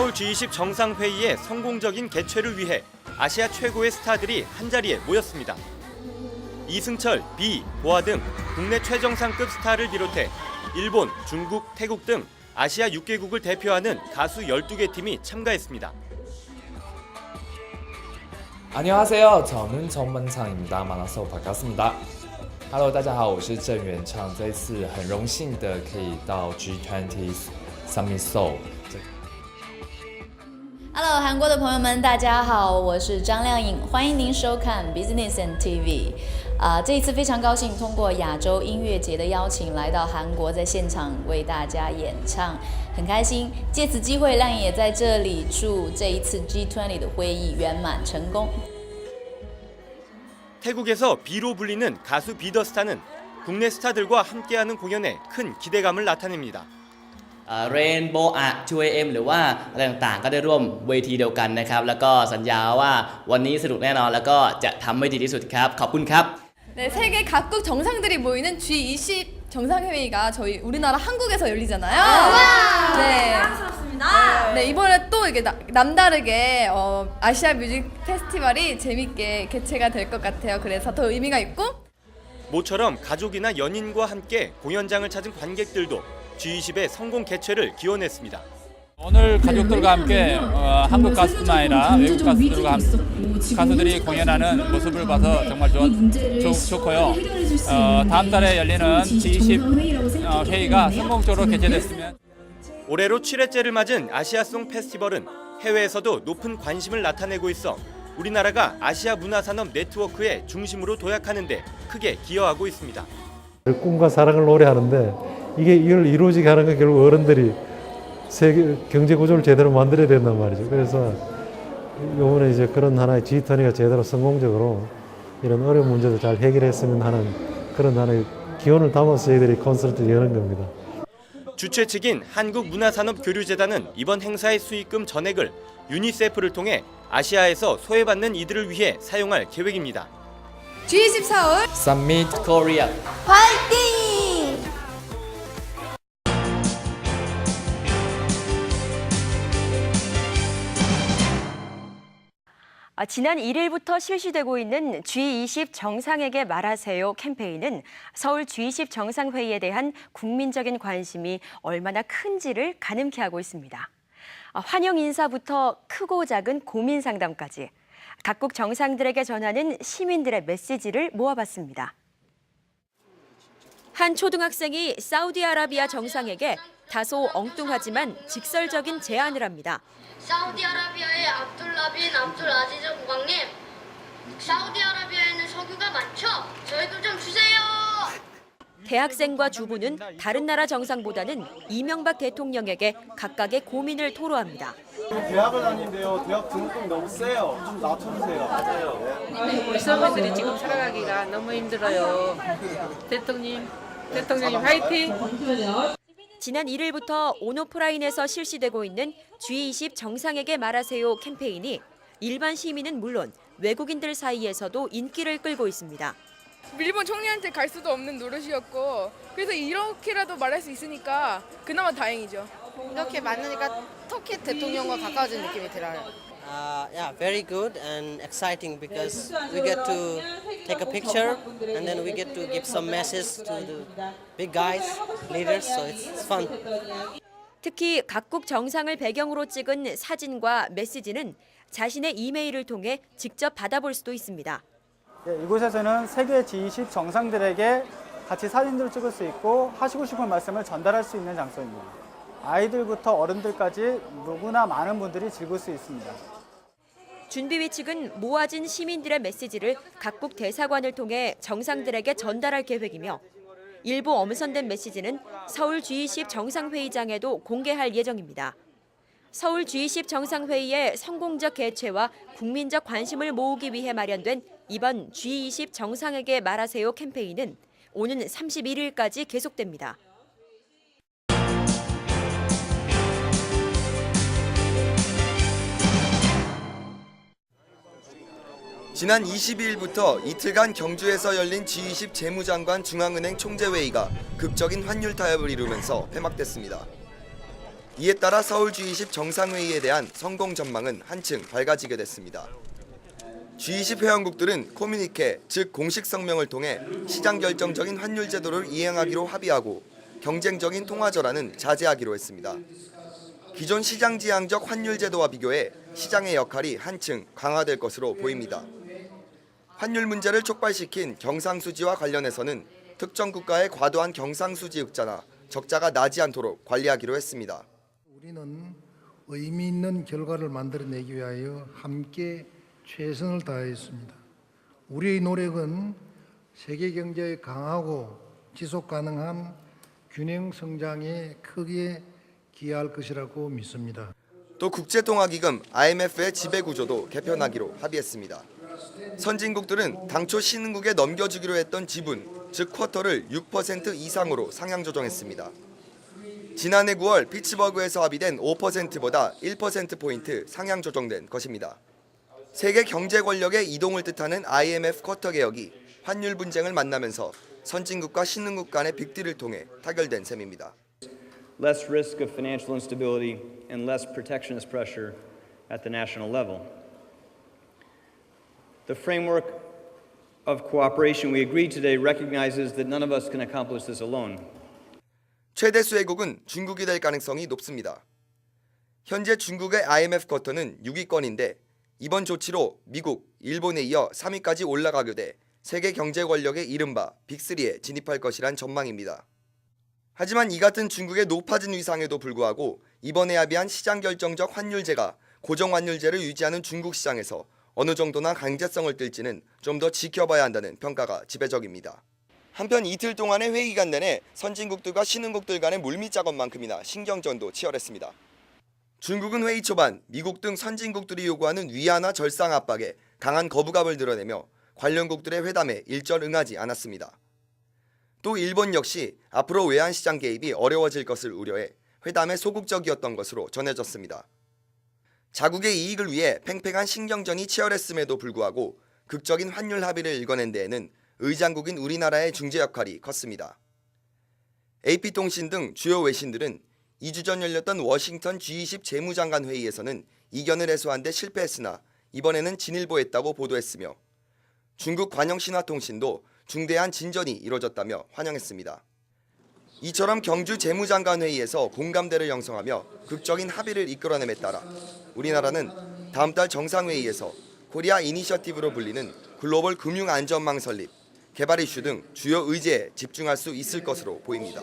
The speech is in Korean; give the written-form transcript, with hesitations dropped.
서울 G20 정상회의의 성공적인 개최를 위해 아시아 최고의 스타들이 한자리에 모였습니다. 이승철, 비, 보아 등 국내 최정상급 스타를 비롯해 일본, 중국, 태국 등 아시아 6개국을 대표하는 가수 12개 팀이 참가했습니다. 안녕하세요. 저는 정문창입니다. 만나서 반갑습니다. Hello， 大家好，我是郑元畅。这一次很荣幸的可以到 G20 Summit Seoul。Hello， 韩国的朋友们，大家好，我是张靓颖，欢迎您收看 Business and TV。这一次非常高兴通过亚洲音乐节的邀请来到韩国，在现场为大家演唱，很开心。借此机会，亮颖也在这里祝这一次 G20 的会议圆满成功。 태국에서 비로 불리는 가수 비더스타는 국내 스타들과 함께하는 공연에 큰 기대감을 나타냅니다. เรนโบว์อะช่วยเอ็มหรือว่าอะไรต่างๆก็ได้ร่วมเวทีเดียวกันนะครับแล้วก็สัญญาว่าวันนี้สนุกแน่นอนแล้วก็จะทำให้ดีที่สุดครับขอบคุณครับ 네, 세계 각국 정상들이 모이는 G20 정상회의가 저희 우리나라 한국에서 열리잖아요. 네. 네, 이번에 또 이게 남다르게 아시아 뮤직 페스티벌이 재밌게 개최가 될 것 같아요. 그래서 더 의미가 있고 모처럼 가족이나 연인과 함께 공연장을 찾은 관객들도 G20의 성공 개최를 기원했습니다. 오늘 가족들과 함께 한국 가수뿐 아니라 외국 가수들과 가수들이 공연하는 모습을 봐서 정말 좋고요. 다음 달에 열리는 G20 회의가 성공적으로 개최됐으면. 올해로 7회째를 맞은 아시아송 페스티벌은 해외에서도 높은 관심을 나타내고 있어 우리나라가 아시아 문화산업 네트워크의 중심으로 도약하는 데 크게 기여하고 있습니다. 꿈과 사랑을 노래하는데 이걸 이루어지게 하는 건 결국 어른들이 세계 경제 구조를 제대로 만들어야 된단 말이죠. 그래서 이번에 이제 그런 하나의 G20가 제대로 성공적으로 이런 어려운 문제도 잘 해결했으면 하는 그런 하나의 기원을 담아서 저희들이 콘서트를 여는 겁니다. 주최 측인 한국문화산업교류재단은 이번 행사의 수익금 전액을 유니세프를 통해 아시아에서 소외받는 이들을 위해 사용할 계획입니다. G20 서울 Summit Korea 화이팅! 지난 1일부터 실시되고 있는 G20 정상에게 말하세요 캠페인은 서울 G20 정상회의에 대한 국민적인 관심이 얼마나 큰지를 가늠케 하고 있습니다. 환영 인사부터 크고 작은 고민 상담까지 각국 정상들에게 전하는 시민들의 메시지를 모아봤습니다. 한 초등학생이 사우디아라비아 정상에게 다소 엉뚱하지만 직설적인 제안을 합니다. 사우디아라비아의 압둘라 빈 압둘 아지즈 국왕님, 사우디아라비아에는 석유가 많죠? 저희도 좀 주세요. 대학생과 주부는 다른 나라 정상보다는 이명박 대통령에게 각각의 고민을 토로합니다. 대학을 다니는데요. 대학 등록금이 너무 세요. 좀 낮춰주세요. 맞아요. 우리 서민들이 지금 살아가기가 너무 힘들어요. 대통령님 화이팅! 지난 1일부터 온오프라인에서 실시되고 있는 G20 정상에게 말하세요 캠페인이 일반 시민은 물론 외국인들 사이에서도 인기를 끌고 있습니다. 일본 총리한테 갈 수도 없는 노릇이었고 그래서 이렇게라도 말할 수 있으니까 그나마 다행이죠. 이렇게 만나니까 터키 대통령과 가까워진 느낌이 들어요. Yeah, very good and exciting because we get to take a picture and then we get to give some message to the big guys, leaders, so it's fun. 특히 각국 정상을 배경으로 찍은 사진과 메시지는 자신의 이메일을 통해 직접 받아볼 수도 있습니다. 네, 이곳에서는 세계 G20 정상들에게 같이 사진들을 찍을 수 있고 하시고 싶은 말씀을 전달할 수 있는 장소입니다. 아이들부터 어른들까지 누구나 많은 분들이 즐길 수 있습니다. 준비위 측은 모아진 시민들의 메시지를 각국 대사관을 통해 정상들에게 전달할 계획이며 일부 엄선된 메시지는 서울 G20 정상회의장에도 공개할 예정입니다. 서울 G20 정상회의의 성공적 개최와 국민적 관심을 모으기 위해 마련된 이번 G20 정상에게 말하세요 캠페인은 오는 31일까지 계속됩니다. 지난 22일부터 이틀간 경주에서 열린 G20 재무장관 중앙은행 총재회의가 극적인 환율 타협을 이루면서 폐막됐습니다. 이에 따라 서울 G20 정상회의에 대한 성공 전망은 한층 밝아지게 됐습니다. G20 회원국들은 코뮤니케, 즉 공식 성명을 통해 시장 결정적인 환율 제도를 이행하기로 합의하고 경쟁적인 통화전환은 자제하기로 했습니다. 기존 시장 지향적 환율 제도와 비교해 시장의 역할이 한층 강화될 것으로 보입니다. 환율 문제를 촉발시킨 경상수지와 관련해서는 특정 국가의 과도한 경상수지 흑자나 적자가 나지 않도록 관리하기로 했습니다. 우리는 의미 있는 결과를 만들어내기 위하여 함께 최선을 다했습니다. 우리의 노력은 세계 경제의 강하고 지속 가능한 균형 성장에 크게 기여할 것이라고 믿습니다. 또 국제통화기금 IMF의 지배구조도 개편하기로 합의했습니다. 선진국들은 당초 신흥국에 넘겨주기로 했던 지분, 즉 쿼터를 6% 이상으로 상향 조정했습니다. 지난해 9월 피츠버그에서 합의된 5%보다 1%포인트 상향 조정된 것입니다. 세계 경제 권력의 이동을 뜻하는 IMF 쿼터 개혁이 환율 분쟁을 만나면서 선진국과 신흥국 간의 빅딜을 통해 타결된 셈입니다. Less risk of financial instability and less protectionist pressure at the national level. The framework of cooperation we agreed today recognizes that none of us can accomplish this alone. 최대 수혜국은 중국이 될 가능성이 높습니다. 현재 중국의 IMF 쿼터는 6위권인데 이번 조치로 미국, 일본에 이어 3위까지 올라가게 돼 세계 경제 권력의 이른바 빅3에 진입할 것이란 전망입니다. 하지만 이 같은 중국의 높아진 위상에도 불구하고 이번에 합의한 시장 결정적 환율제가 고정 환율제를 유지하는 중국 시장에서 어느 정도나 강제성을 띨지는 좀 더 지켜봐야 한다는 평가가 지배적입니다. 한편 이틀 동안의 회의 기간 내내 선진국들과 신흥국들 간의 물밑 작업만큼이나 신경전도 치열했습니다. 중국은 회의 초반 미국 등 선진국들이 요구하는 위안화 절상 압박에 강한 거부감을 드러내며 관련국들의 회담에 일절 응하지 않았습니다. 또 일본 역시 앞으로 외환시장 개입이 어려워질 것을 우려해 회담에 소극적이었던 것으로 전해졌습니다. 자국의 이익을 위해 팽팽한 신경전이 치열했음에도 불구하고 극적인 환율 합의를 일궈낸 데에는 의장국인 우리나라의 중재 역할이 컸습니다. AP통신 등 주요 외신들은 2주 전 열렸던 워싱턴 G20 재무장관 회의에서는 이견을 해소한 데 실패했으나 이번에는 진일보했다고 보도했으며 중국 관영신화통신도 중대한 진전이 이뤄졌다며 환영했습니다. 이처럼 경주 재무장관 회의에서 공감대를 형성하며 극적인 합의를 이끌어냄에 따라 우리나라는 다음 달 정상회의에서 코리아 이니셔티브로 불리는 글로벌 금융 안전망 설립, 개발 이슈 등 주요 의제에 집중할 수 있을 것으로 보입니다.